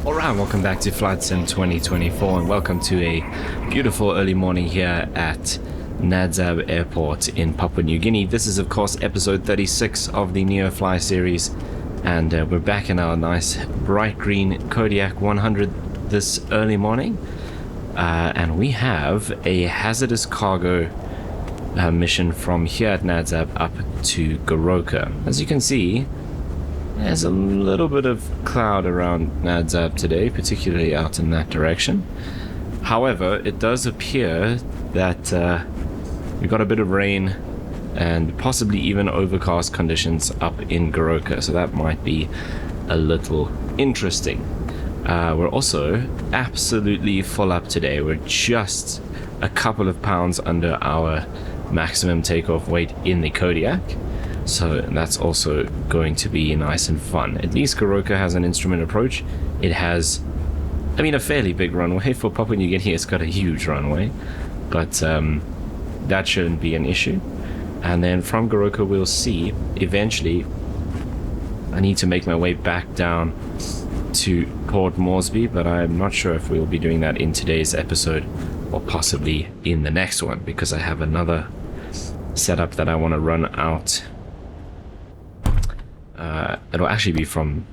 Alright, welcome back to Flight Sim 2024 and welcome to a beautiful early morning here at Nadzab Airport in Papua New Guinea. This is of course episode 36 of the Neofly series, and we're back in our nice bright green Kodiak 100 this early morning, and we have a hazardous cargo mission from here at Nadzab up to Goroka. As you can see, there's a little bit of cloud around Nadzab today, particularly out in that direction. However, it does appear that we've got a bit of rain and possibly even overcast conditions up in Goroka, so that might be a little interesting. We're also absolutely full up today. We're just a couple of pounds under our maximum takeoff weight in the Kodiak. So that's also going to be nice and fun. At least Goroka has an instrument approach. It has, I mean, a fairly big runway. For Papua New Guinea, it's got a huge runway. But that shouldn't be an issue. And then from Goroka, we'll see. Eventually, I need to make my way back down to Port Moresby, but I'm not sure if we'll be doing that in today's episode or possibly in the next one, because I have another setup that I want to run out. It'll actually be from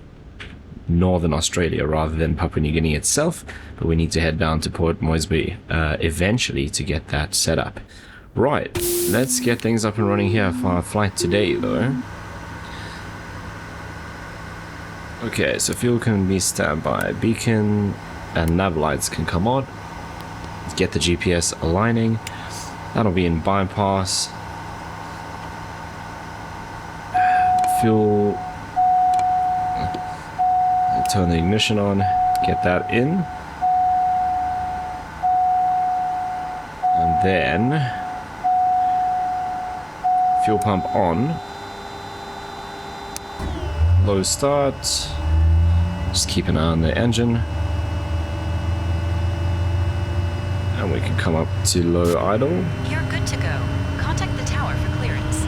Northern Australia rather than Papua New Guinea itself, but we need to head down to Port Moresby eventually to get that set up. Right, let's get things up and running here for our flight today though. Okay, so fuel can be standby, beacon and nav lights can come on. Let's get the GPS aligning. That'll be in bypass. Fuel, turn the ignition on, get that in, and then fuel pump on, low start, just keep an eye on the engine, and we can come up to low idle. You're good to go. Contact the tower for clearance.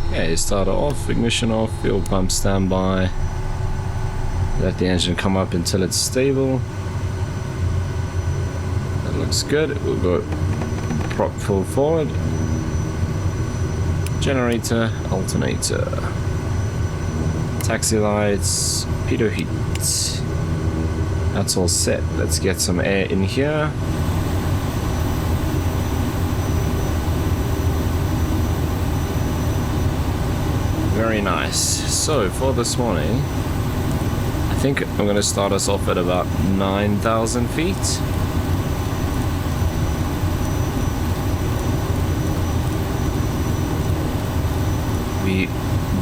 Okay, starter off, ignition off, fuel pump standby. Let the engine come up until it's stable. That looks good. We'll go prop full forward. Generator, alternator. Taxi lights, pitot heat. That's all set. Let's get some air in here. Very nice. So for this morning, I think I'm going to start us off at about 9,000 feet. We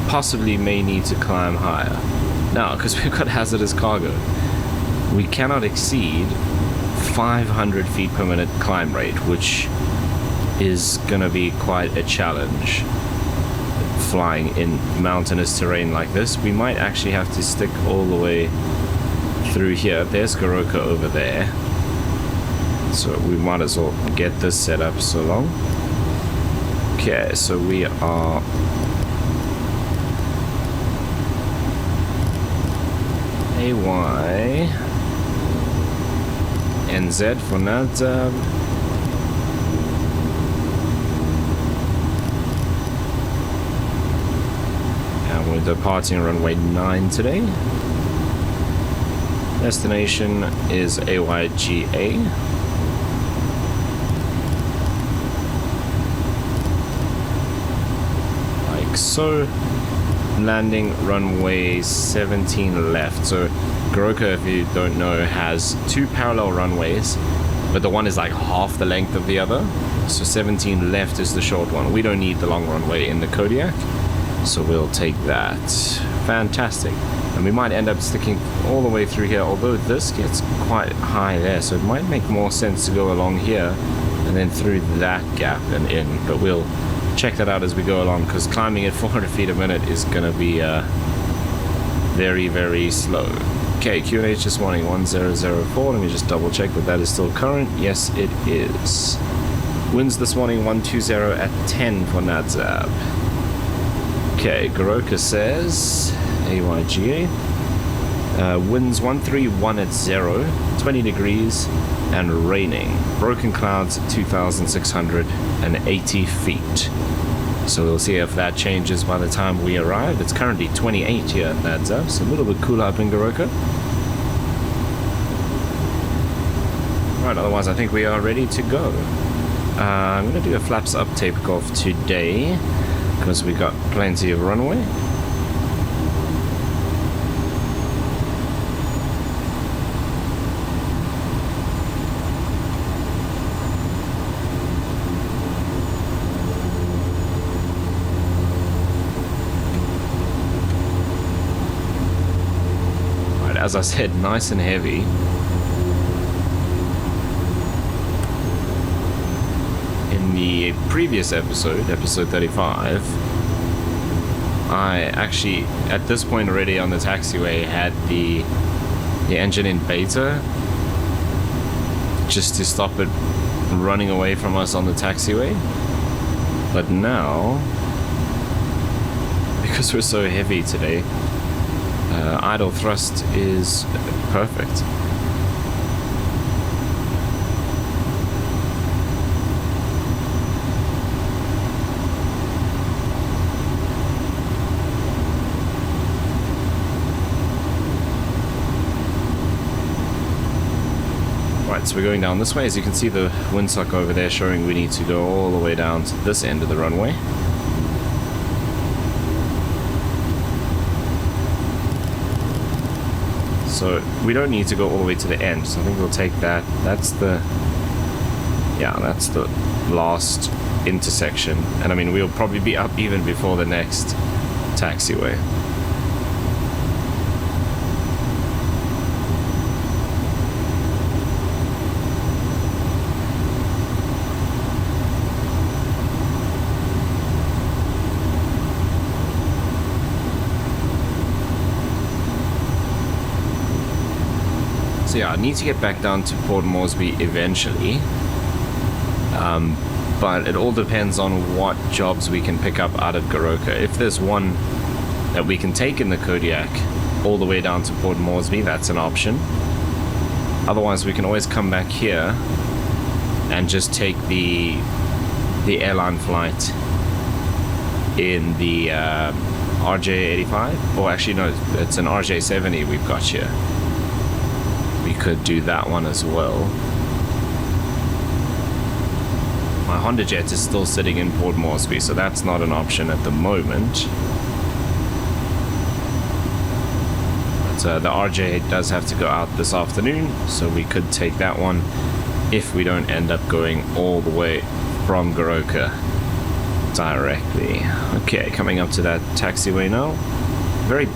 possibly may need to climb higher. Now, because we've got hazardous cargo, we cannot exceed 500 feet per minute climb rate, which is going to be quite a challenge. Flying in mountainous terrain like this, we might actually have to stick all the way through here. There's Goroka over there, so we might as well get this set up so long. Okay, so we are AY NZ for Nadzab. We're departing runway 9 today. Destination is AYGA. Like so. Landing runway 17 left. So Goroka, if you don't know, has two parallel runways, but the one is like half the length of the other. So 17 left is the short one. We don't need the long runway in the Kodiak, so we'll take that. Fantastic. And we might end up sticking all the way through here, although this gets quite high there, so it might make more sense to go along here and then through that gap and in. But we'll check that out as we go along, because climbing at 400 feet a minute is going to be very, very slow. Okay, QNH this morning 1004. Let me just double check that that is still current. Yes, it is. Winds this morning 120 at 10 for NADZAB. Okay, Goroka says AYGA. Winds 131 at 0, 20 degrees, and raining. Broken clouds 2,680 feet. So we'll see if that changes by the time we arrive. It's currently 28 here at NADZAB, so a little bit cooler up in Goroka. Right, otherwise I think we are ready to go. I'm going to do a flaps up takeoff today because we got plenty of runway. Right, as I said, nice and heavy. The previous episode, episode 35, I actually, at this point already on the taxiway, had the engine in beta just to stop it running away from us on the taxiway. But now, because we're so heavy today, idle thrust is perfect. So we're going down this way. As you can see, the windsock over there showing we need to go all the way down to this end of the runway. So we don't need to go all the way to the end, so I think we'll take that. That's the last intersection, and I mean we'll probably be up even before the next taxiway. So yeah, I need to get back down to Port Moresby eventually, but it all depends on what jobs we can pick up out of Goroka. If there's one that we can take in the Kodiak all the way down to Port Moresby, that's an option. Otherwise, we can always come back here and just take the airline flight in the RJ85, or actually no, it's an RJ70 we've got here. We could do that one as well. My Honda Jet is still sitting in Port Moresby, so that's not an option at the moment. But the RJ does have to go out this afternoon, so we could take that one if we don't end up going all the way from Goroka directly. Okay, coming up to that taxiway now. Very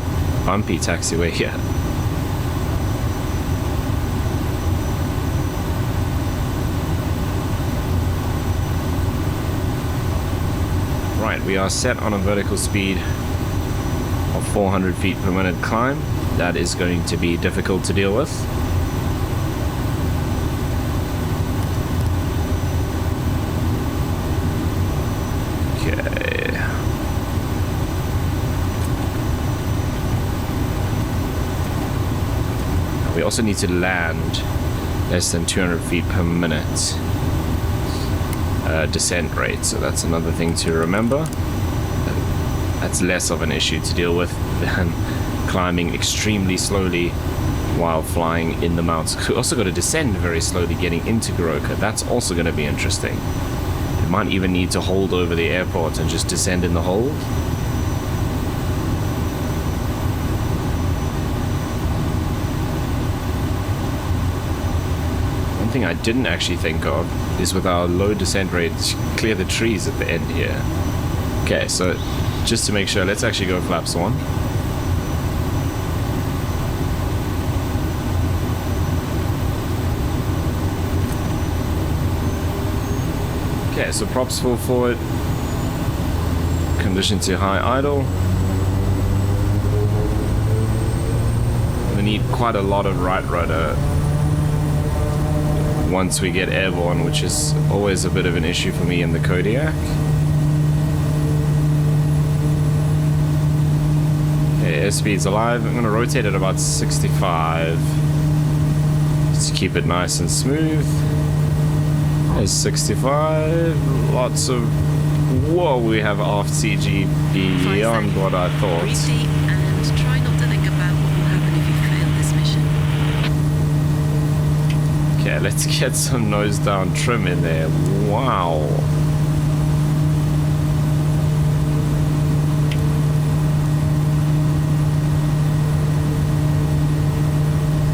bumpy taxiway here. Right, we are set on a vertical speed of 400 feet per minute climb. That is going to be difficult to deal with. Okay. We also need to land less than 200 feet per minute. Descent rate, so that's another thing to remember. That's less of an issue to deal with than climbing extremely slowly while flying in the mountains. We also got to descend very slowly getting into Goroka. That's also going to be interesting. You might even need to hold over the airport and just descend in the hold. One thing I didn't actually think of is with our low descent rate, clear the trees at the end here. Okay, so just to make sure, let's actually go flaps on. Okay, so props full forward, condition to high idle. We need quite a lot of right rudder once we get airborne, which is always a bit of an issue for me in the Kodiak. Okay, airspeed's alive. I'm going to rotate at about 65 just to keep it nice and smooth. There's 65. Lots of... Whoa, we have aft CG beyond what I thought. Breathe deep and try not to think about what will happen if you fail this mission. Okay, let's get some nose down trim in there. Wow.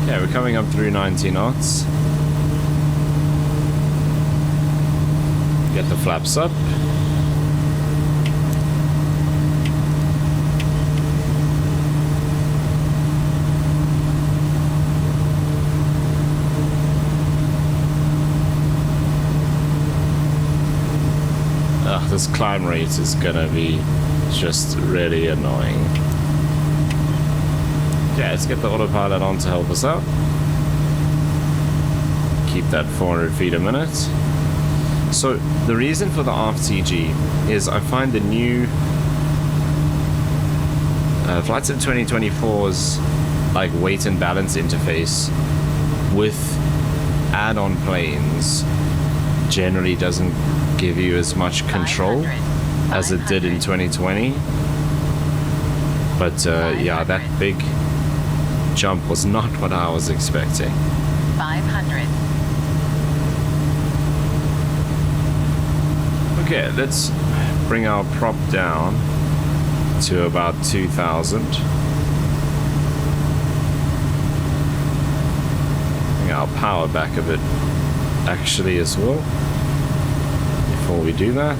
Okay, we're coming up through 90 knots. Get the flaps up. This climb rate is gonna be just really annoying. Okay, let's get the autopilot on to help us out. Keep that 400 feet a minute. So the reason for the aft CG is I find the new Flight Sim 2024's like weight and balance interface with add-on planes generally doesn't give you as much control as it did in 2020. But yeah, that big jump was not what I was expecting. 500. Okay, let's bring our prop down to about 2,000. Bring our power back a bit actually as well. Before we do that,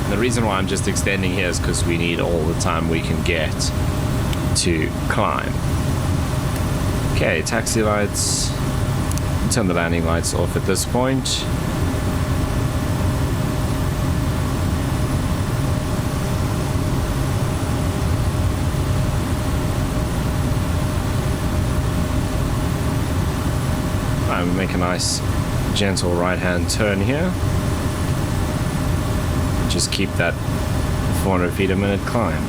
the reason why I'm just extending here is because we need all the time we can get to climb. Okay, taxi lights. Turn the landing lights off at this point. Make a nice gentle right hand turn here. Just keep that 400 feet a minute climb.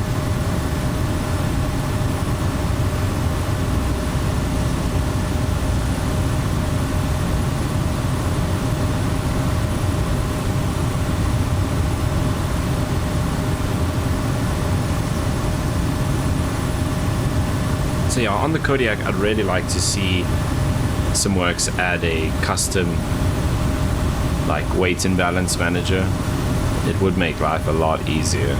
So yeah, on the Kodiak I'd really like to see SimWorks add a custom like weight and balance manager. It would make life a lot easier.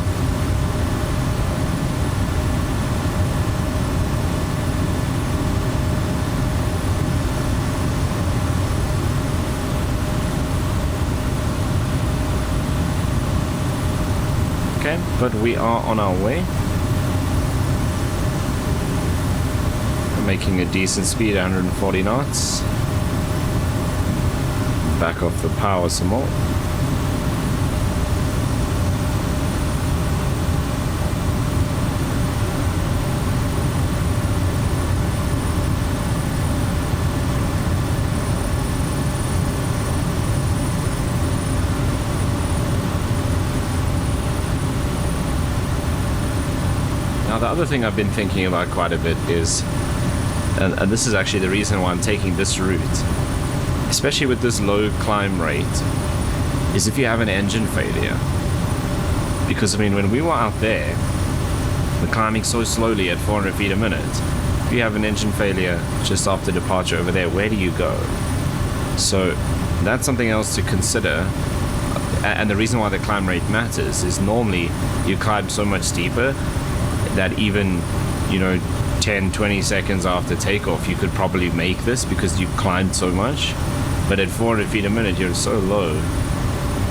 Okay, but we are on our way. Making a decent speed, 140 knots. Back off the power some more. Now the other thing I've been thinking about quite a bit is, and this is actually the reason why I'm taking this route, especially with this low climb rate, is if you have an engine failure. Because I mean, when we were out there, we're climbing so slowly at 400 feet a minute. If you have an engine failure just after departure over there, where do you go? So that's something else to consider. And the reason why the climb rate matters is normally you climb so much steeper that even, you know, 10-20 seconds after takeoff you could probably make this because you climbed so much. But at 400 feet a minute you're so low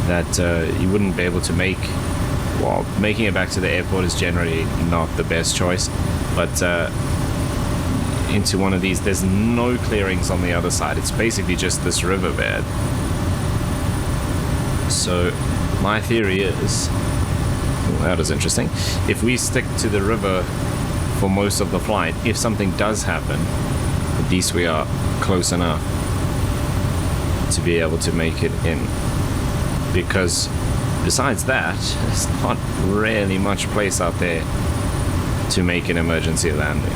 that you wouldn't be able to make, well, making it back to the airport is generally not the best choice, but into one of these, there's no clearings on the other side. It's basically just this riverbed. So my theory is, well, that is interesting, if we stick to the river for most of the flight, if something does happen, at least we are close enough to be able to make it in. Because besides that, there's not really much place out there to make an emergency landing.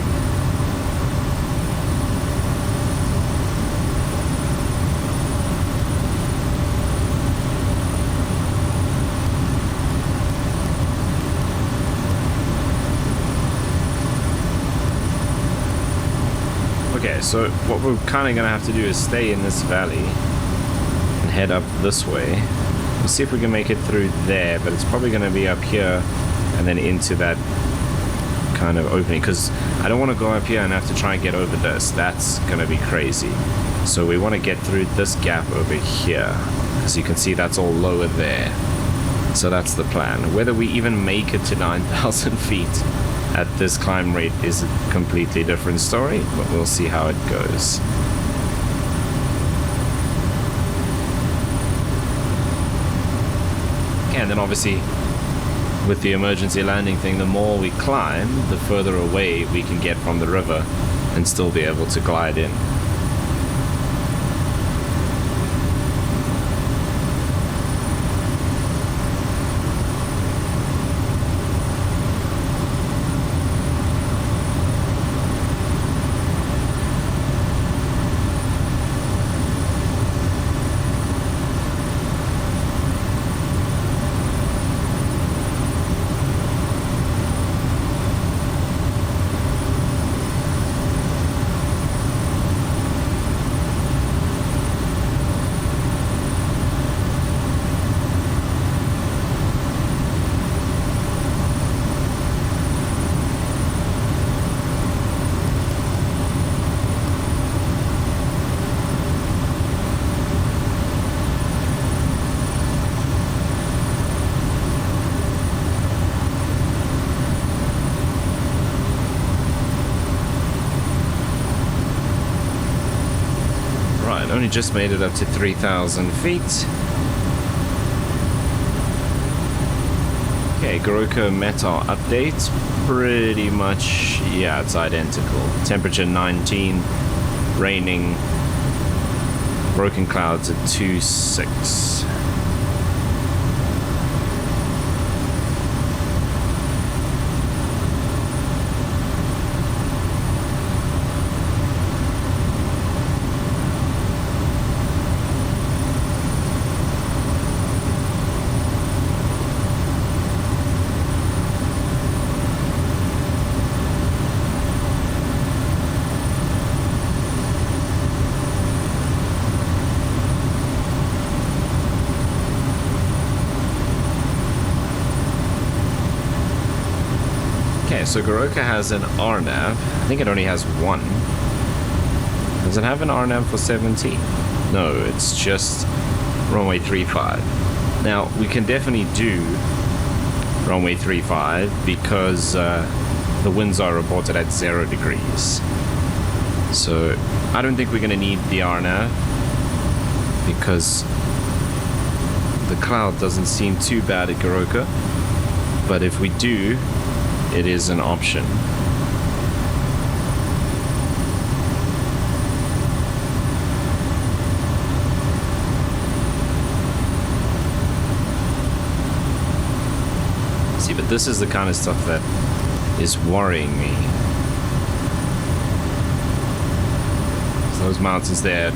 Okay, so what we're kind of going to have to do is stay in this valley and head up this way. We'll see if we can make it through there, but it's probably going to be up here and then into that kind of opening, because I don't want to go up here and have to try and get over this. That's going to be crazy. So we want to get through this gap over here, because you can see that's all lower there. So that's the plan. Whether we even make it to 9,000 feet at this climb rate is a completely different story, but we'll see how it goes. And then obviously with the emergency landing thing, the more we climb, the further away we can get from the river and still be able to glide in. Only just made it up to 3,000 feet. Okay, Goroka METAR update. Pretty much, yeah, it's identical. Temperature 19, raining, broken clouds at 26. So Goroka has an RNAV. I think it only has one. Does it have an RNAV for 17? No, it's just runway 35. Now, we can definitely do runway 35 because the winds are reported at 0 degrees. So I don't think we're going to need the RNAV because the cloud doesn't seem too bad at Goroka. But if we do, it is an option. See, but this is the kind of stuff that is worrying me. So those mountains there,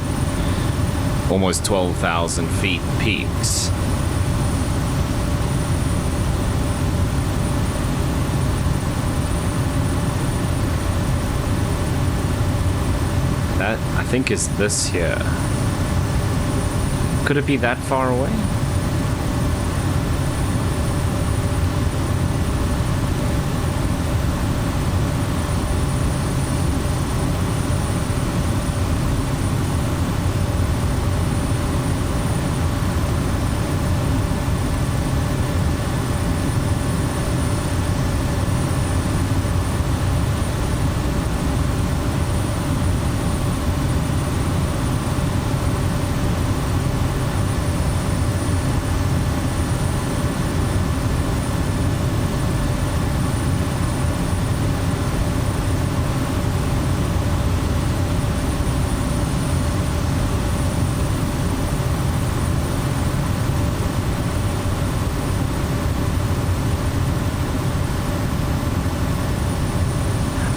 almost 12,000 feet peaks. That, I think, is this here. Could it be that far away?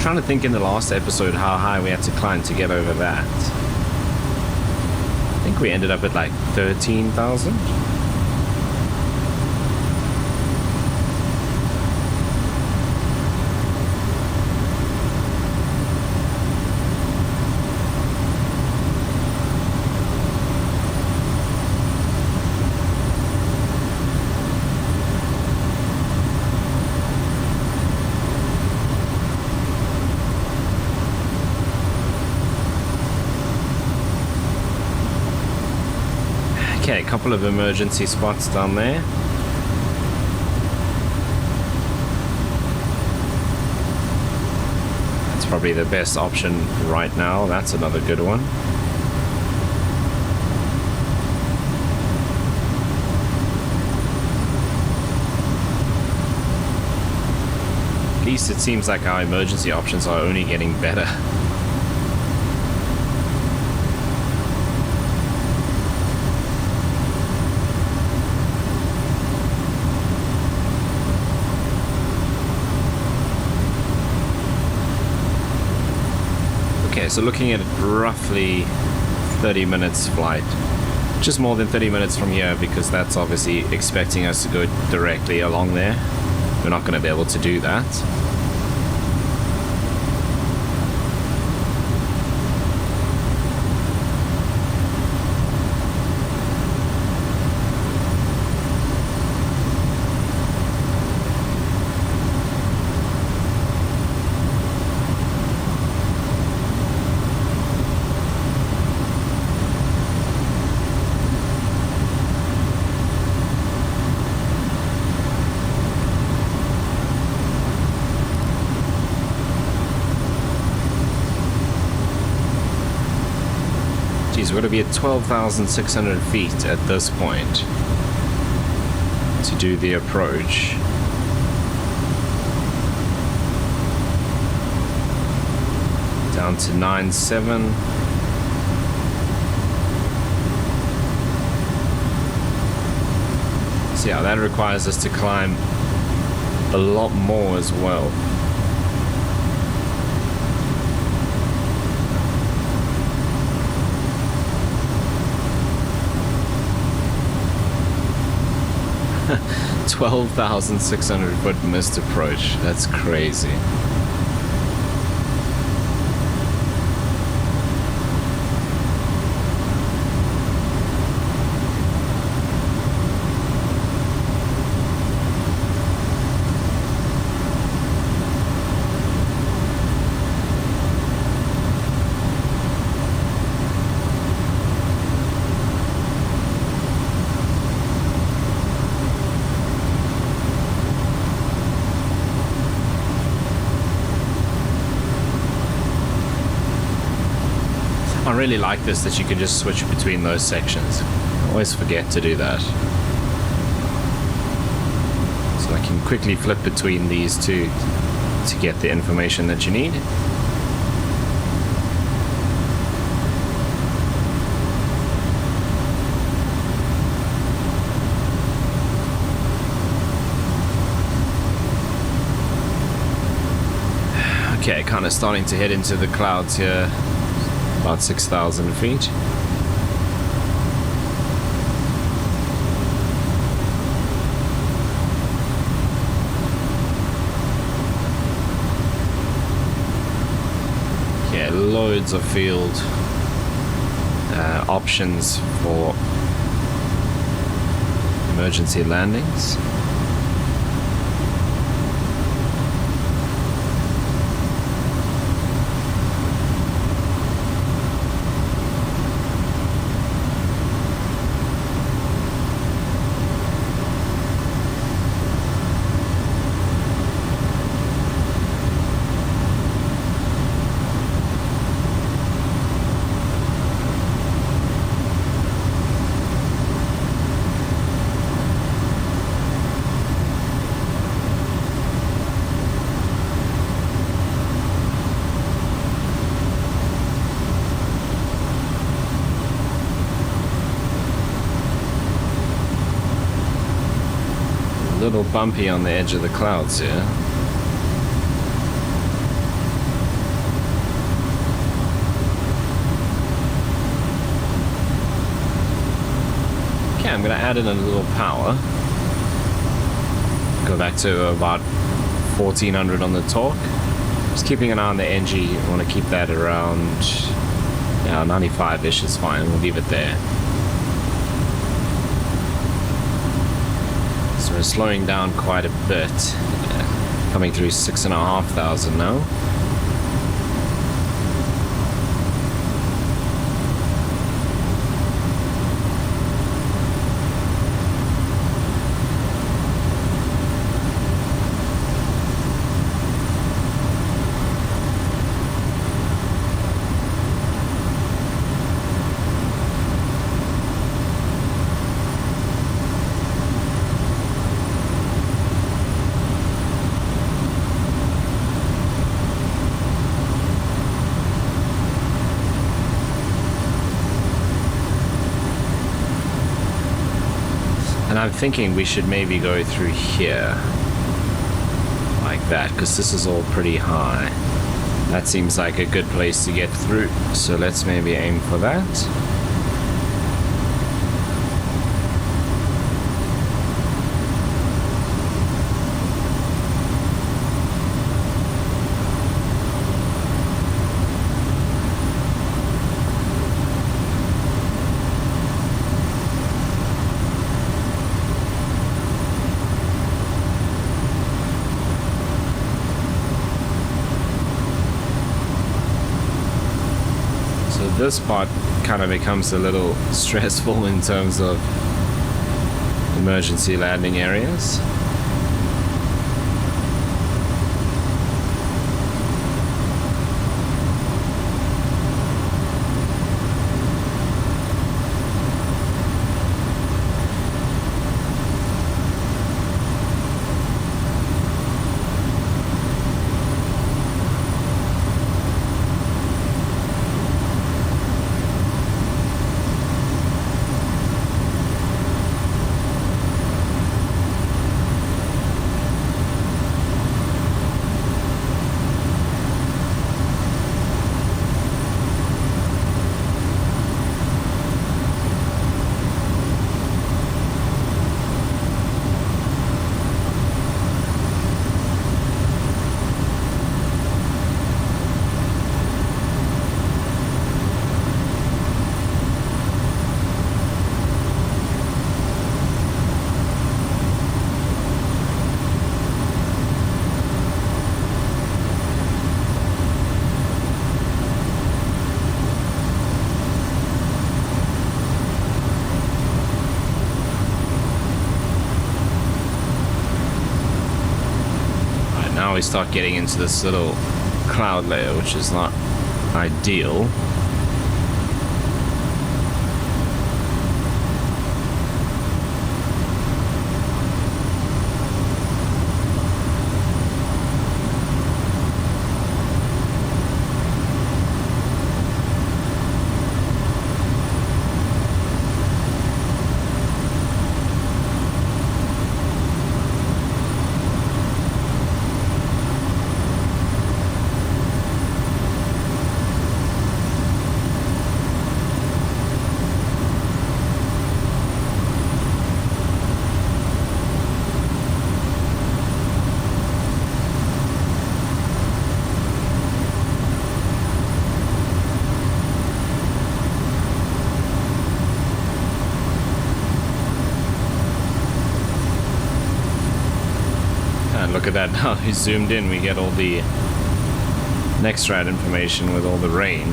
trying to think in the last episode how high we had to climb to get over that. I think we ended up at like 13,000. Okay, a couple of emergency spots down there. That's probably the best option right now. That's another good one. At least it seems like our emergency options are only getting better. So looking at roughly 30 minutes flight, just more than 30 minutes from here, because that's obviously expecting us to go directly along there. We're not going to be able to do that. We're going to be at 12,600 feet at this point to do the approach. Down to 9.7. So yeah, that requires us to climb a lot more as well. $12,600 missed approach. That's crazy. I really like this, that you can just switch between those sections. I always forget to do that. So I can quickly flip between these two to get the information that you need. Okay, kind of starting to head into the clouds here. About 6,000 feet. Yeah, loads of field options for emergency landings. A little bumpy on the edge of the clouds here. I'm going to add in a little power. Go back to about 1400 on the torque. Just keeping an eye on the NG. I want to keep that around 95-ish is fine. We'll leave it there. So we're slowing down quite a bit. Coming through 6,500 now. And I'm thinking we should maybe go through here like that, because this is all pretty high. That seems like a good place to get through, so let's maybe aim for that. This part kind of becomes a little stressful in terms of emergency landing areas. We start getting into this little cloud layer, which is not ideal. Look at that now, we zoomed in, we get all the NextRad information with all the rain.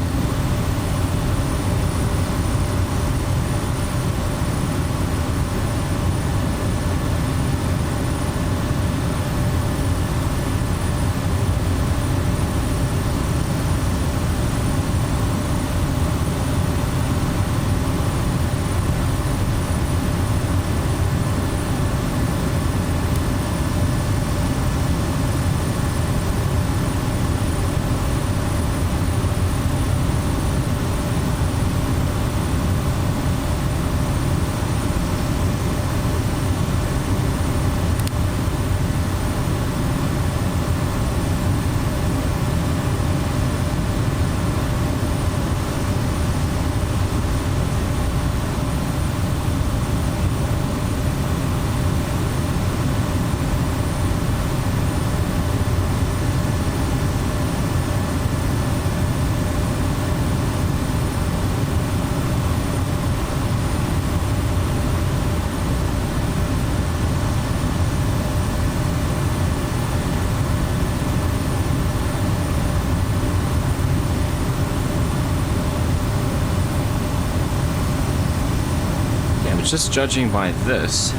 just judging by this, I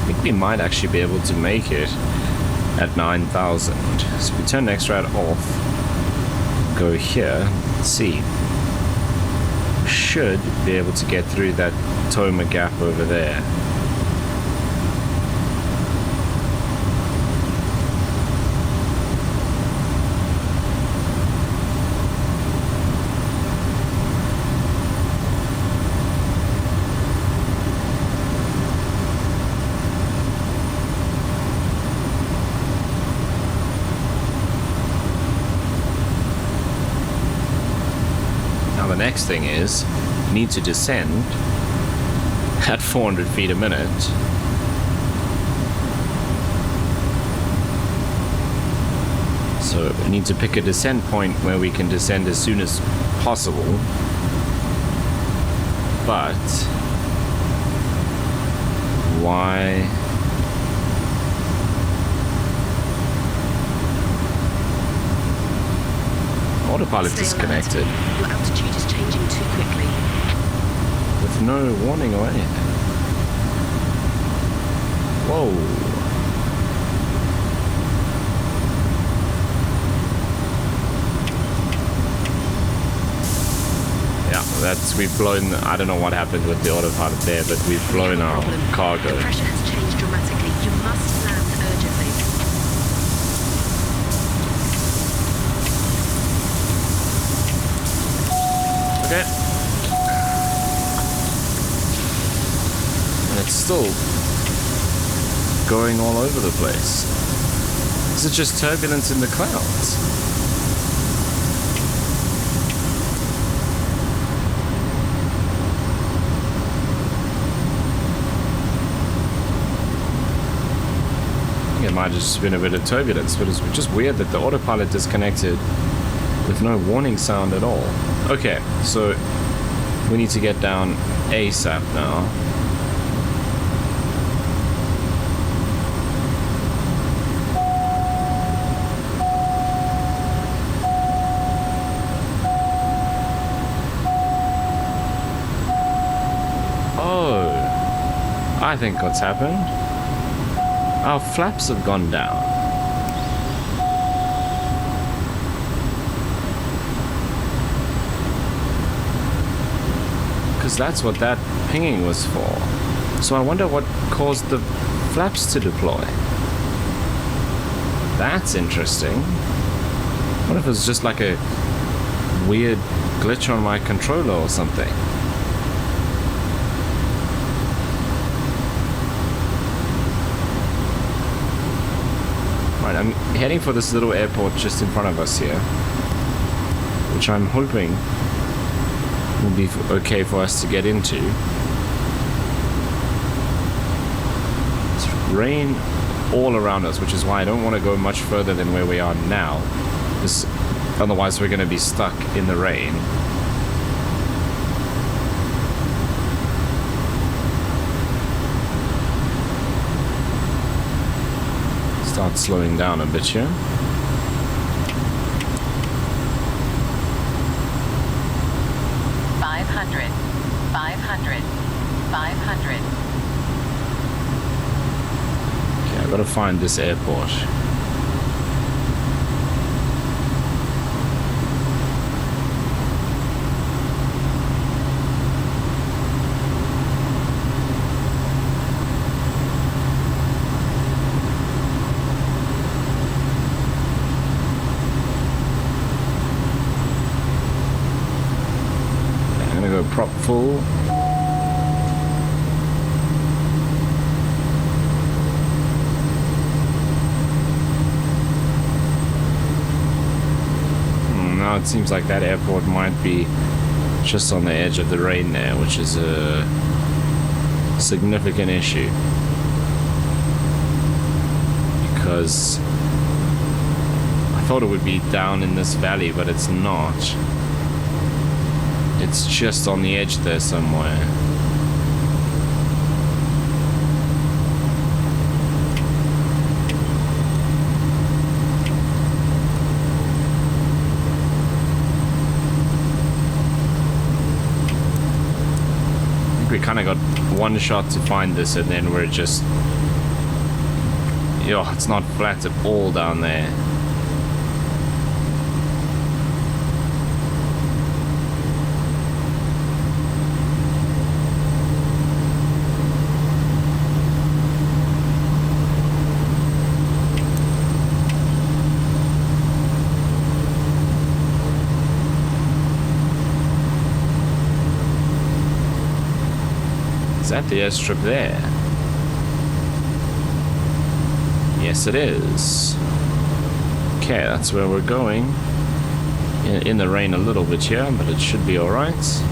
think we might actually be able to make it at 9,000. So we turn next rad off, go here, let's see. Should be able to get through that Toma gap over there. The next thing is, you need to descend at 400 feet a minute. So we need to pick a descent point where we can descend as soon as possible. But why? Autopilot disconnected. Your altitude is changing too quickly. With no warning or anything. Whoa. Yeah, we've blown, I don't know what happened with the autopilot there, but we've blown our cargo. The pressure has changed dramatically. You must land urgently. Okay. And it's still going all over the place. Is it just turbulence in the clouds? I think it might have just been a bit of turbulence, but it's just weird that the autopilot disconnected with no warning sound at all. Okay, so we need to get down ASAP now. Oh, I think what's happened. Our flaps have gone down. Because that's what that pinging was for. So I wonder what caused the flaps to deploy. That's interesting. What if it was just like a weird glitch on my controller or something? Right, I'm heading for this little airport just in front of us here, which I'm hoping will be okay for us to get into. It's rain all around us, which is why I don't want to go much further than where we are now, because otherwise we're going to be stuck in the rain. Start slowing down a bit here. Okay, I've got to find this airport. Okay, I'm going to go prop full. Now it seems like that airport might be just on the edge of the rain there, which is a significant issue. Because I thought it would be down in this valley, but it's not. It's just on the edge there somewhere. We kind of got one shot to find this, and then we're just... Yo, it's not flat at all down there. Is that the airstrip there? Yes, it is. Okay, that's where we're going. In the rain a little bit here, but it should be alright.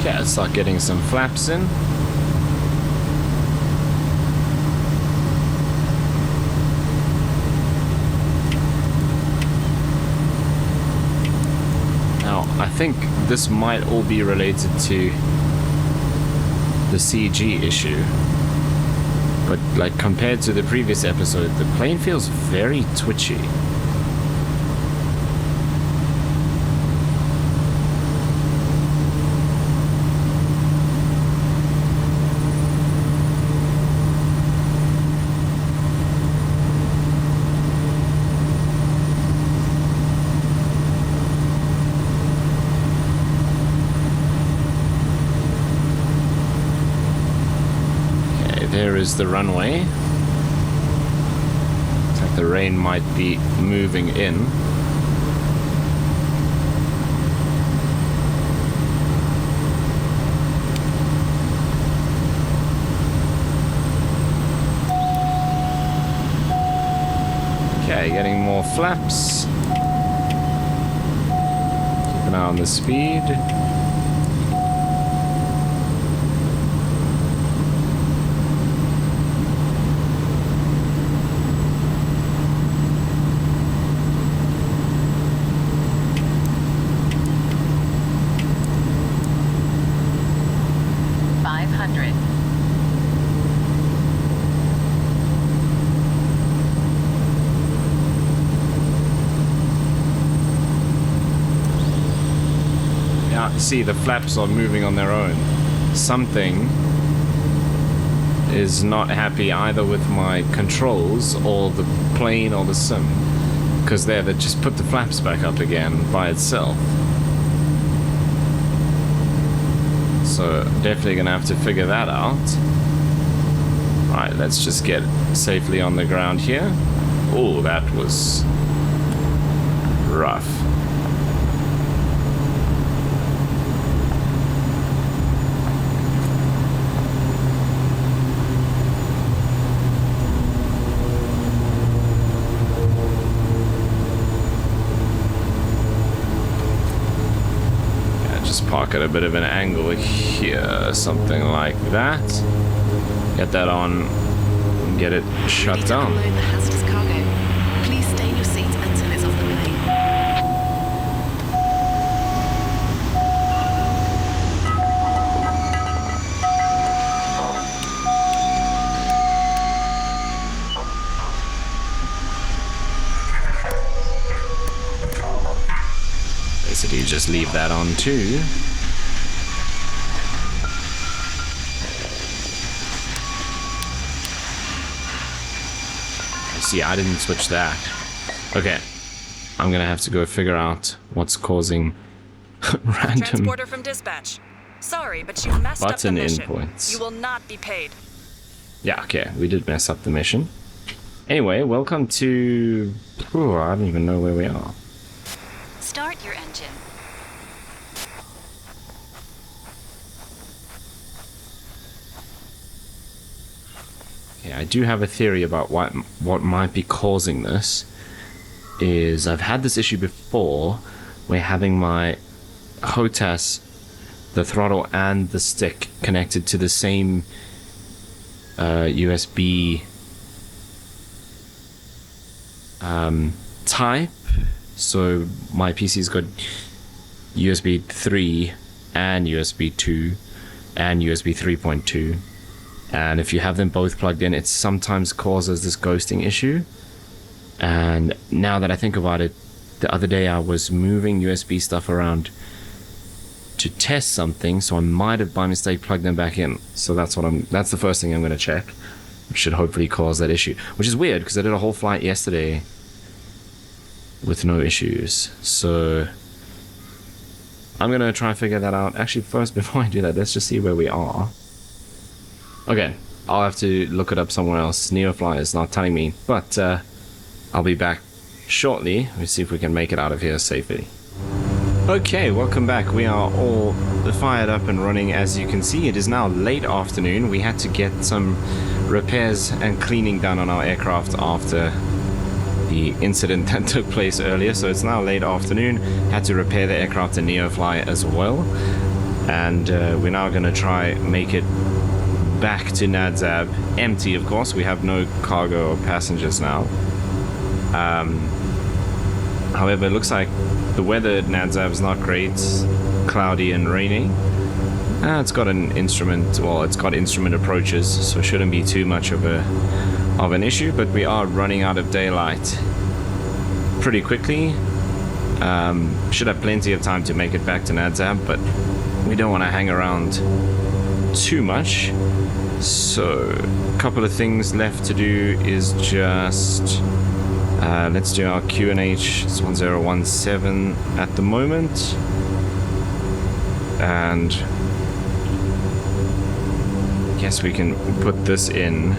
Okay, let's start getting some flaps in. Now, I think this might all be related to the CG issue. But like compared to the previous episode, the plane feels very twitchy. There is the runway. Looks like the rain might be moving in. Okay, getting more flaps. Keep an eye on the speed. See, the flaps are moving on their own. Something is not happy either with my controls or the plane or the sim, because they just put the flaps back up again by itself. So definitely gonna have to figure that out. Alright, let's just get safely on the ground here. Oh, that was rough. Park at a bit of an angle here, something like that. Get that on and get it shut down. Unload the hazardous cargo. Please stay in your seat until it's off the plane. Basically, just leave that on too. See, I didn't switch that. Okay. I'm gonna have to go figure out what's causing random Transporter from dispatch. Sorry, but you messed up the button mission. endpoints. You will not be paid. Yeah, okay, we did mess up the mission. Anyway, welcome to... Ooh, I don't even know where we are. Start your engine. Yeah, I do have a theory about what might be causing this. Is I've had this issue before where having my HOTAS, the throttle and the stick connected to the same USB type. So my PC's got USB 3 and USB 2 and USB 3.2, and if you have them both plugged in, it sometimes causes this ghosting issue. And now that I think about it, the other day I was moving USB stuff around to test something, so I might have by mistake plugged them back in. So that's the first thing I'm going to check. It should hopefully cause that issue, which is weird because I did a whole flight yesterday with no issues. So I'm going to try and figure that out. Actually, first, before I do that, let's just see where we are. Okay, I'll have to look it up somewhere else. Neofly is not telling me, but I'll be back shortly. Let's see if we can make it out of here safely. Okay, welcome back. We are all fired up and running. As you can see, it is now late afternoon. We had to get some repairs and cleaning done on our aircraft after the incident that took place earlier. So it's now late afternoon. Had to repair the aircraft in Neofly as well. And we're now going to try make it back to Nadzab. Empty, of course. We have no cargo or passengers now. However, it looks like the weather at Nadzab is not great. Cloudy and rainy. It's got an instrument, well, it's got instrument approaches, so it shouldn't be too much of an issue, but we are running out of daylight pretty quickly. Should have plenty of time to make it back to Nadzab, but we don't want to hang around too much. So a couple of things left to do is just let's do our QNH. It's 1017 at the moment, and yes, we can put this in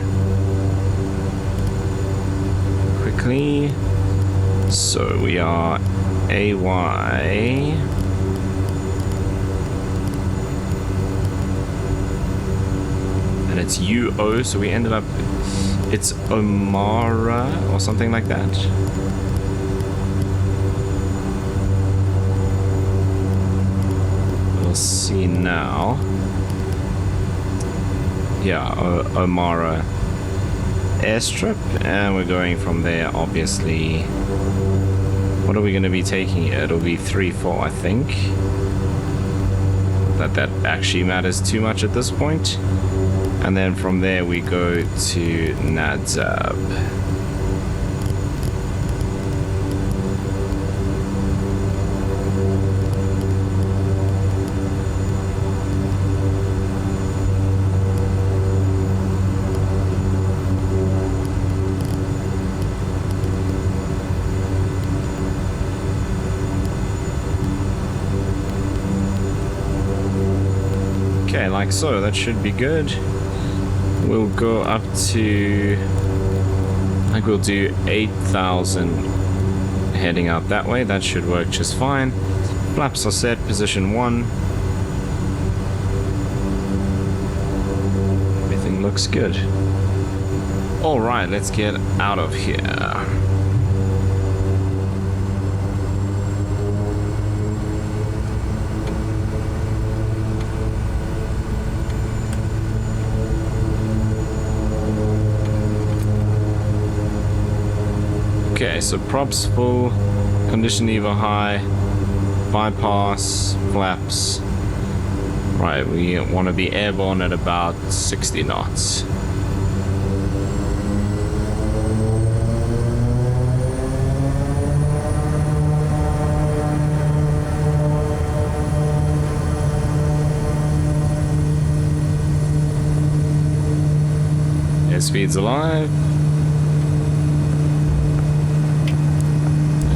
quickly. So we are AY. And it's UO, so we ended up, it's Omara or something like that. We'll see now. Yeah, Omara airstrip, and we're going from there, obviously. What are we going to be taking here? It'll be 3-4, I think. That actually matters too much at this point. And then from there we go to Nadzab. Okay, like so, that should be good. We'll go up to, I think we'll do 8,000 heading out that way. That should work just fine. Flaps are set, position 1. Everything looks good. Alright, let's get out of here. Okay, so props full, condition lever high, bypass, flaps. Right, we want to be airborne at about 60 knots. Airspeed's alive.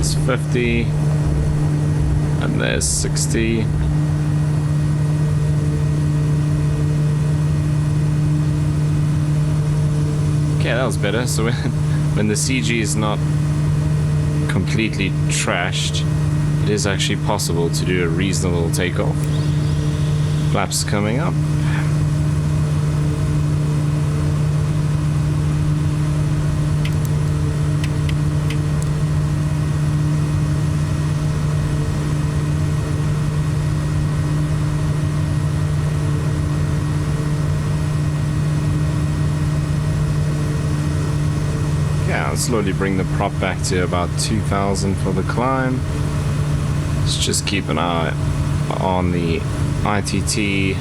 There's 50. And there's 60. Okay, that was better. So when the CG is not completely trashed, it is actually possible to do a reasonable takeoff. Flaps coming up. Slowly bring the prop back to about 2,000 for the climb. Let's just keep an eye on the ITT.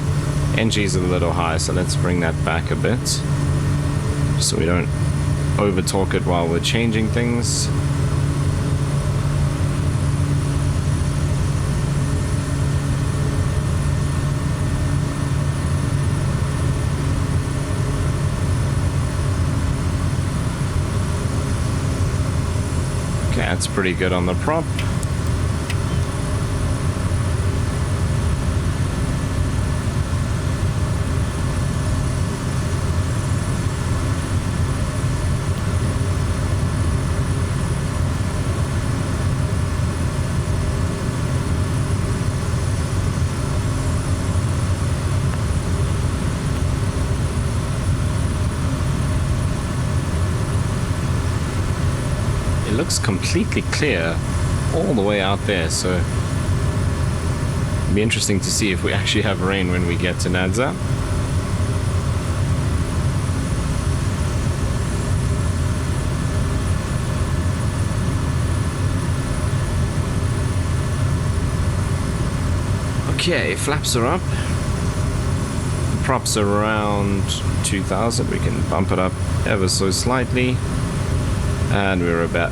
NG is a little high, so let's bring that back a bit so we don't over torque it while we're changing things. That's pretty good on the prop. Looks completely clear all the way out there, so it'll be interesting to see if we actually have rain when we get to Nadza. Okay, flaps are up. Props are around 2,000. We can bump it up ever so slightly. And we're about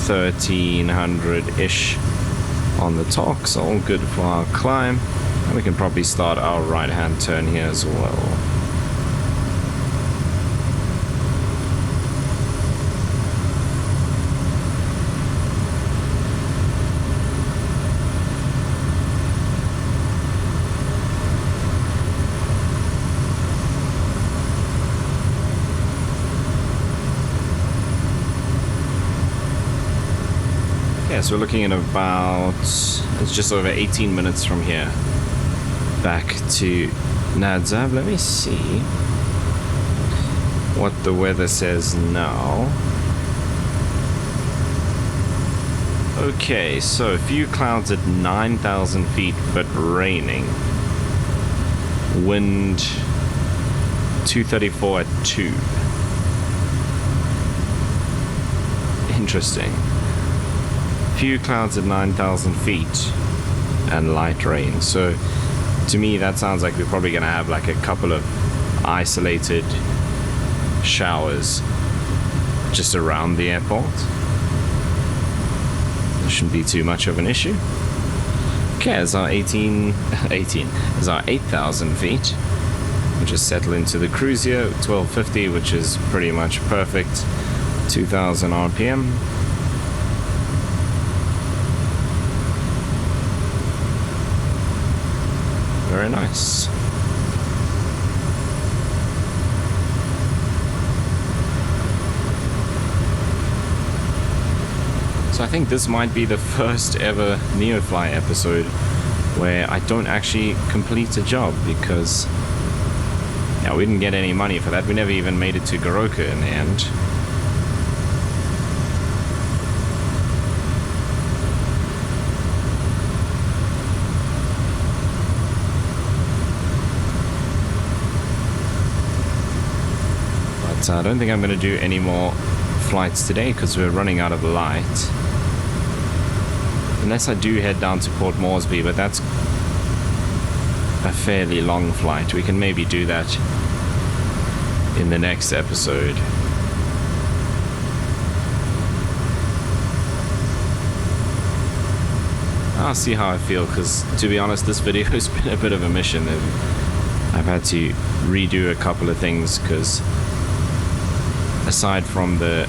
1,300-ish on the torque, so all good for our climb. And we can probably start our right-hand turn here as well. So we're looking at about, it's just over 18 minutes from here back to Nadzab. Let me see what the weather says now. Okay, so a few clouds at 9,000 feet, but raining. Wind 234 at 2. Interesting. Few clouds at 9,000 feet and light rain. So to me that sounds like we're probably gonna have like a couple of isolated showers just around the airport. There shouldn't be too much of an issue. Okay, as our 8,000 feet. We'll just settle into the cruise here, 1250, which is pretty much perfect. 2,000 RPM. Very nice. So I think this might be the first ever Neofly episode where I don't actually complete a job, because we didn't get any money for that. We never even made it to Goroka in the end. I don't think I'm going to do any more flights today because we're running out of light. Unless I do head down to Port Moresby, but that's a fairly long flight. We can maybe do that in the next episode. I'll see how I feel, because to be honest, this video has been a bit of a mission. I've had to redo a couple of things because aside from the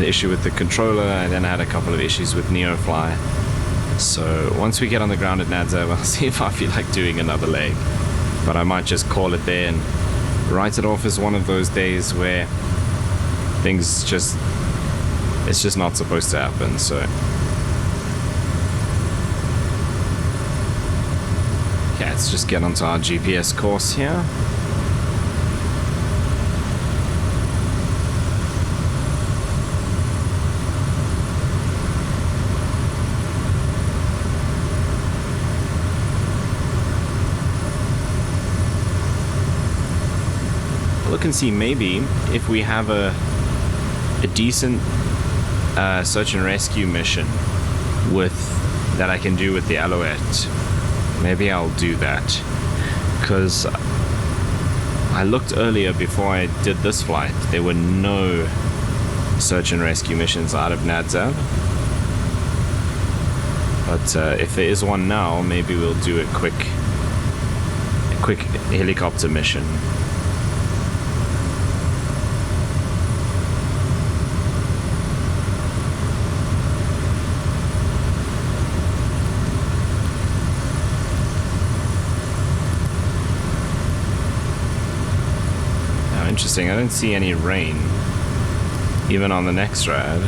the issue with the controller, and then I had a couple of issues with Neofly. So once we get on the ground at Nadzab, I'll see if I feel like doing another leg. But I might just call it there and write it off as one of those days where things just, it's just not supposed to happen. So okay, let's just get onto our GPS course here. Look and see, maybe if we have a decent search and rescue mission with that I can do with the Alouette, maybe I'll do that, because I looked earlier before I did this flight, there were no search and rescue missions out of Nadzab, but if there is one now, maybe we'll do a quick helicopter mission. Interesting, I don't see any rain, even on the next ride.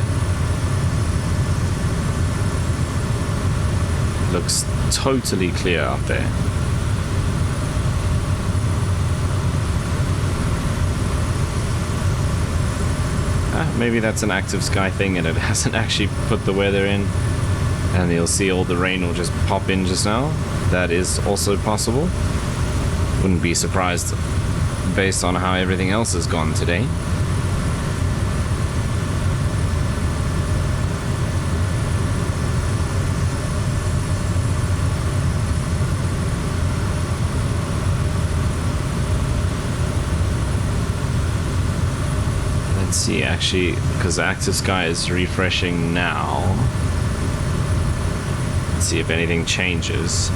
Looks totally clear out there. Maybe that's an active sky thing and it hasn't actually put the weather in, and you'll see all the rain will just pop in just now. That is also possible. Wouldn't be surprised based on how everything else has gone today. Let's see, actually, because active sky is refreshing now. Let's see if anything changes.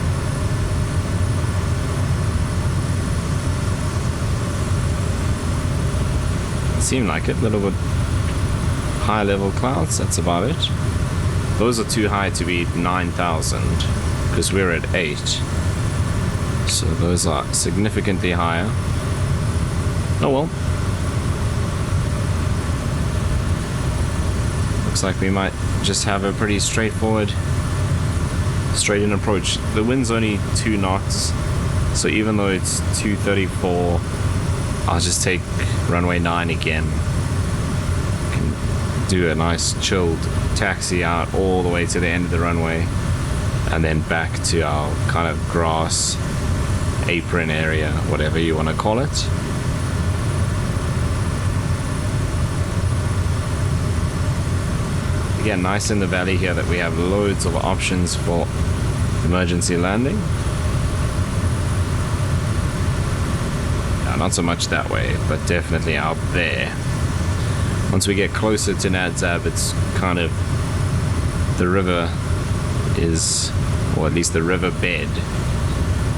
Seem like it, a little bit high level clouds, that's about it. Those are too high to be 9,000 because we're at 8, so those are significantly higher. Oh well, looks like we might just have a pretty straightforward straight in approach. The wind's only 2 knots, so even though it's 234, I'll just take runway 9 again. Can do a nice chilled taxi out all the way to the end of the runway, and then back to our kind of grass apron area, whatever you want to call it. Again, nice in the valley here that we have loads of options for emergency landing. Not so much that way, but definitely out there. Once we get closer to Nadzab, it's kind of the river is, or at least the river bed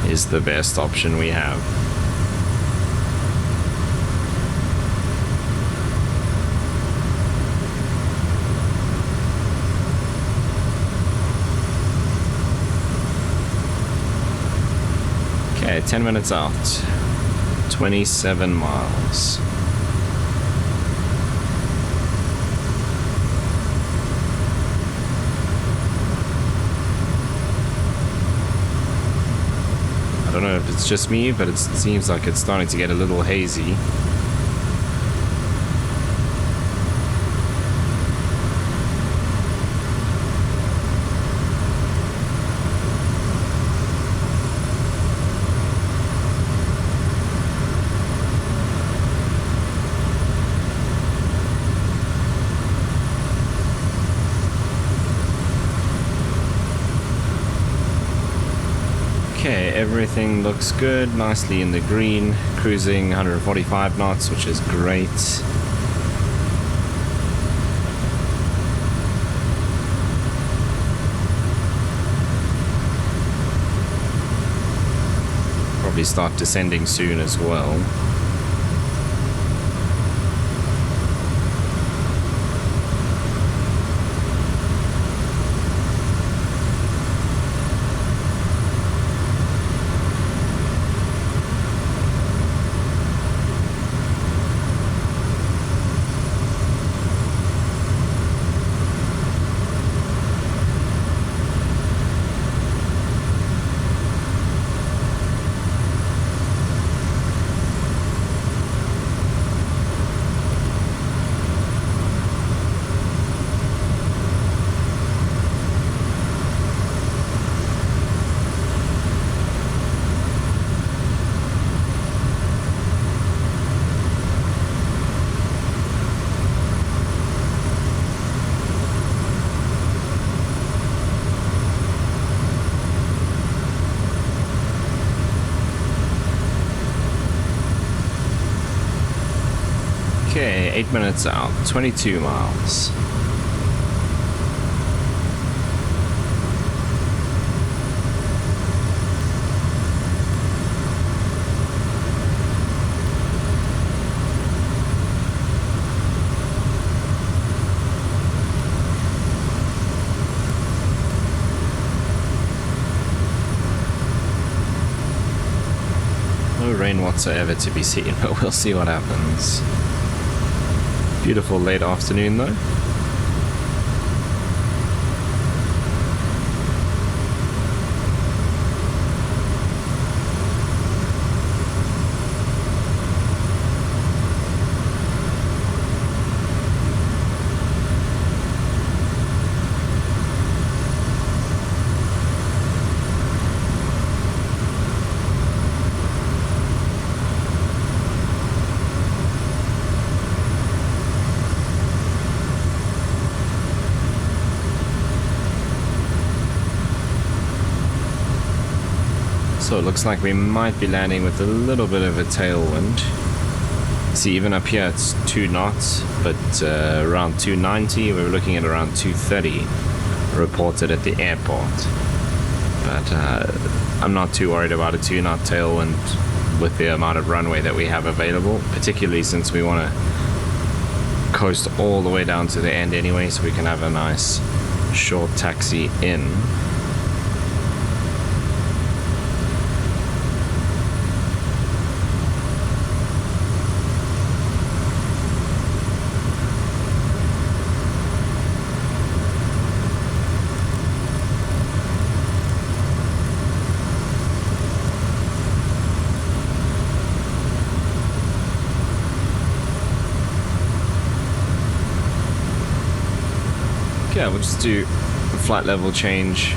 is the best option we have. Okay, 10 minutes out. 27 miles. I don't know if it's just me, but it seems like it's starting to get a little hazy. Okay, everything looks good, nicely in the green, cruising 145 knots, which is great. Probably start descending soon as well. 8 minutes out, 22 miles. No rain whatsoever to be seen, but we'll see what happens. Beautiful late afternoon though. So it looks like we might be landing with a little bit of a tailwind. See, even up here it's 2 knots, but around 290, we were looking at around 230 reported at the airport. But I'm not too worried about a 2-knot tailwind with the amount of runway that we have available, particularly since we want to coast all the way down to the end anyway, so we can have a nice short taxi in. Yeah, we'll just do a flight level change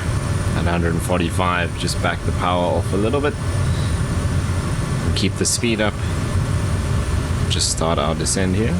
at 145, just back the power off a little bit, and keep the speed up, just start our descent here.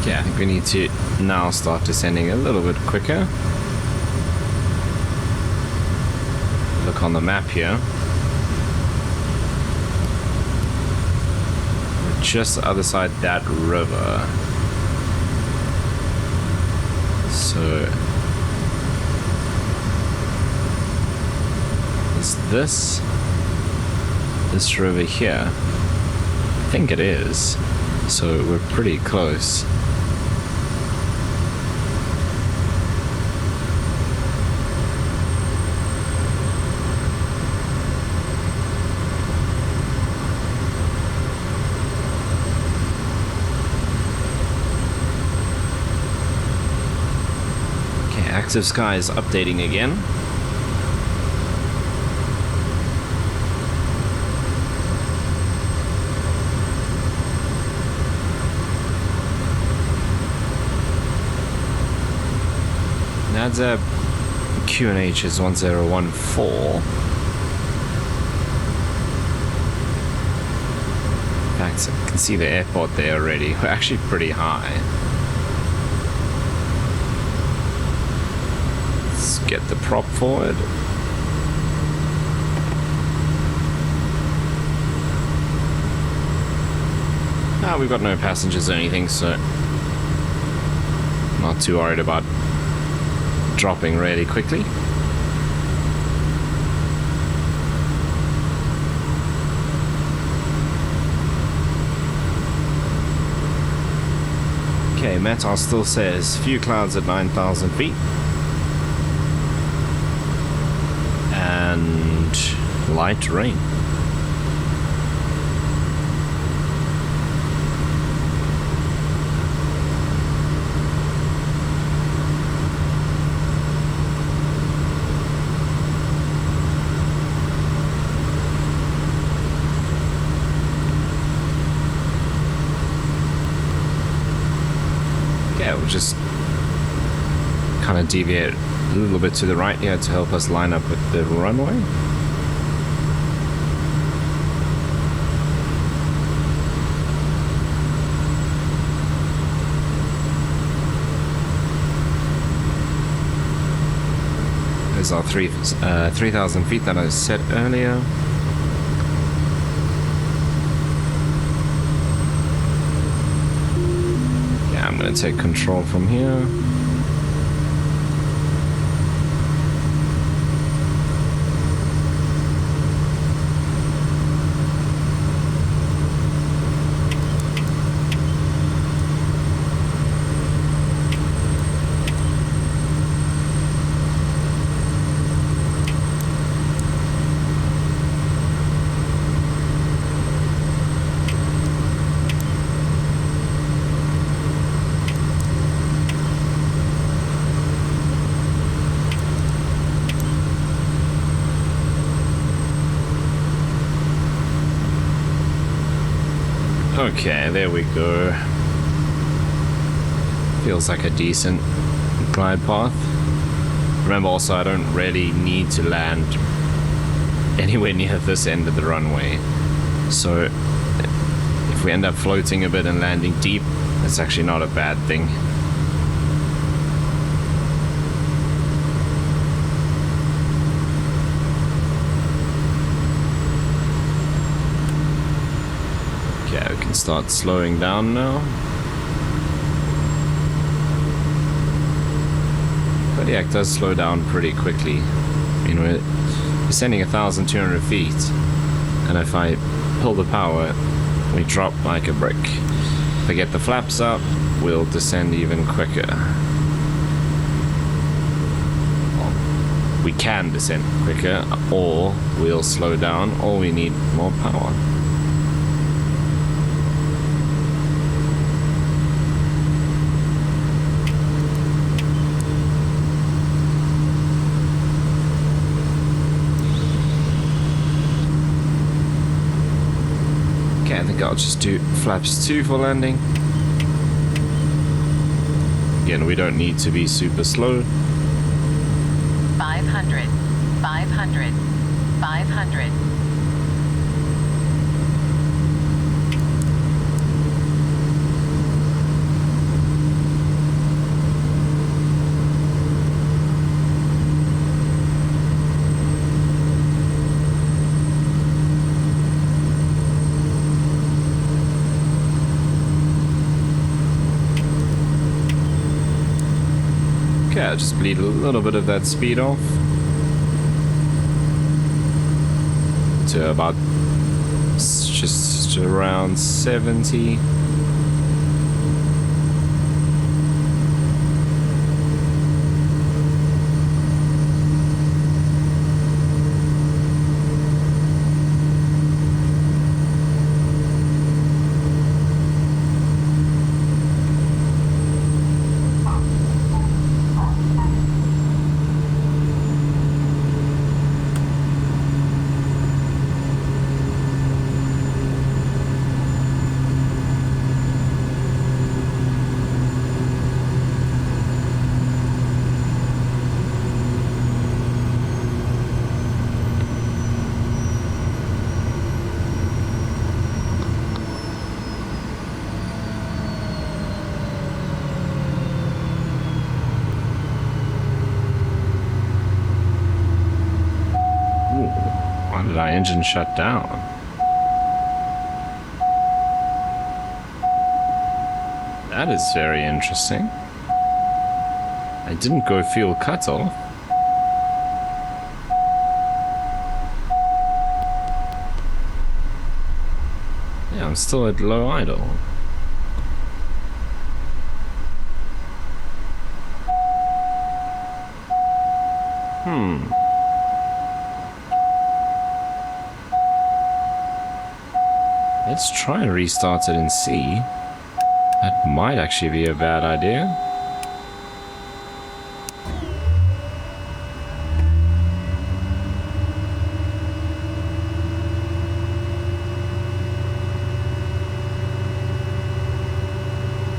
Yeah, I think we need to now start descending a little bit quicker. Look on the map here. We're just the other side that river. So is this river here? I think it is. So we're pretty close. Active Sky is updating again. NADZAB QNH is 1014. In fact, I can see the airport there already. We're actually pretty high. Get the prop forward. We've got no passengers or anything, so not too worried about dropping really quickly. Okay, Metar still says few clouds at 9,000 feet. And light rain. We'll just kind of deviate a little bit to the right here to help us line up with the runway. There's our 3,000 feet that I set earlier. I'm going to take control from here. Okay, there we go. Feels like a decent glide path. Remember also, I don't really need to land anywhere near this end of the runway. So if we end up floating a bit and landing deep, that's actually not a bad thing. Okay, we can start slowing down now. Kodiak does slow down pretty quickly. You know, we're sending 1,200 feet, and if I pull the power, we drop like a brick. If I get the flaps up, we'll descend even quicker. We can descend quicker, or we'll slow down, or we need more power. I think I'll just do flaps 2 for landing. Again, we don't need to be super slow. 500, 500, 500. Okay, I'll just bleed a little bit of that speed off to about just around 70. Our engine shut down. That is very interesting. I didn't go fuel cutoff. Yeah, I'm still at low idle. Let's try and restart it and see. That might actually be a bad idea.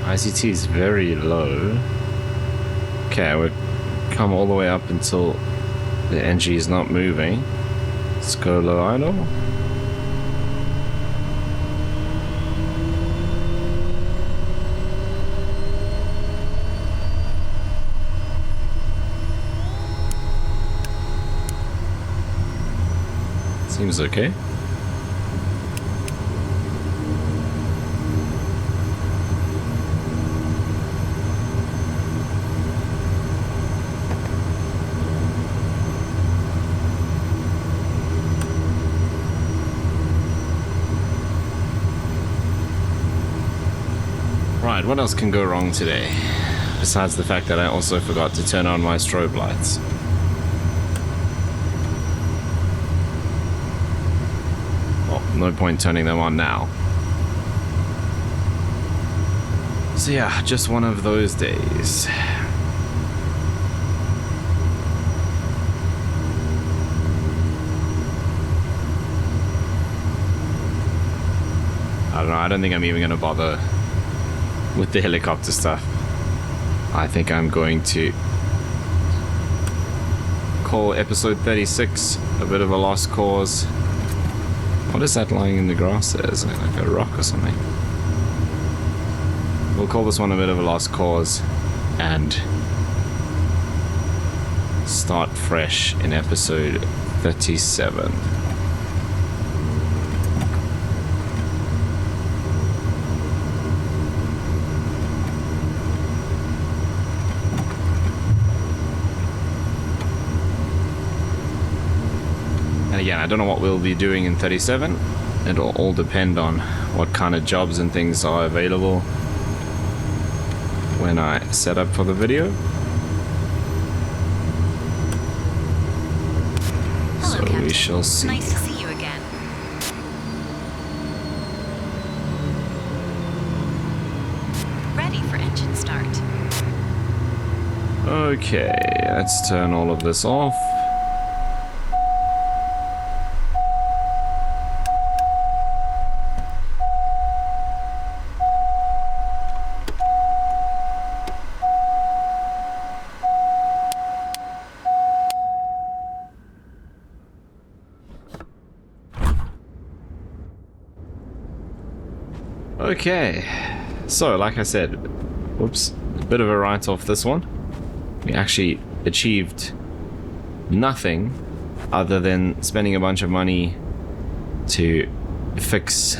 ICT is very low. Okay, I would come all the way up until the NG is not moving. Let's go low idle. Seems okay. Right, what else can go wrong today? Besides the fact that I also forgot to turn on my strobe lights. No point turning them on now. So yeah, just one of those days. I don't know, I don't think I'm even gonna bother with the helicopter stuff. I think I'm going to call episode 36 a bit of a lost cause. What is that lying in the grass there? Is it like a rock or something? We'll call this one a bit of a lost cause and start fresh in episode 37. And again, I don't know what we'll be doing in 37. It'll all depend on what kind of jobs and things are available when I set up for the video. Hello, So Captain. we shall see. Nice to see you again. Ready for engine start. Okay, let's turn all of this off. Okay, so like I said, whoops, a bit of a write-off this one. We actually achieved nothing other than spending a bunch of money to fix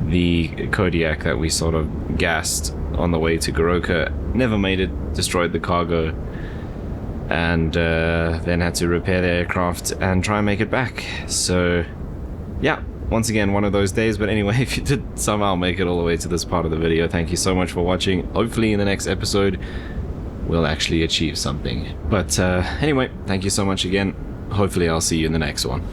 the Kodiak that we sort of gassed on the way to Goroka. Never made it, destroyed the cargo, and then had to repair the aircraft and try and make it back. So yeah, once again, one of those days. But anyway, if you did somehow make it all the way to this part of the video, thank you so much for watching. Hopefully in the next episode we'll actually achieve something. But anyway, thank you so much again. Hopefully I'll see you in the next one.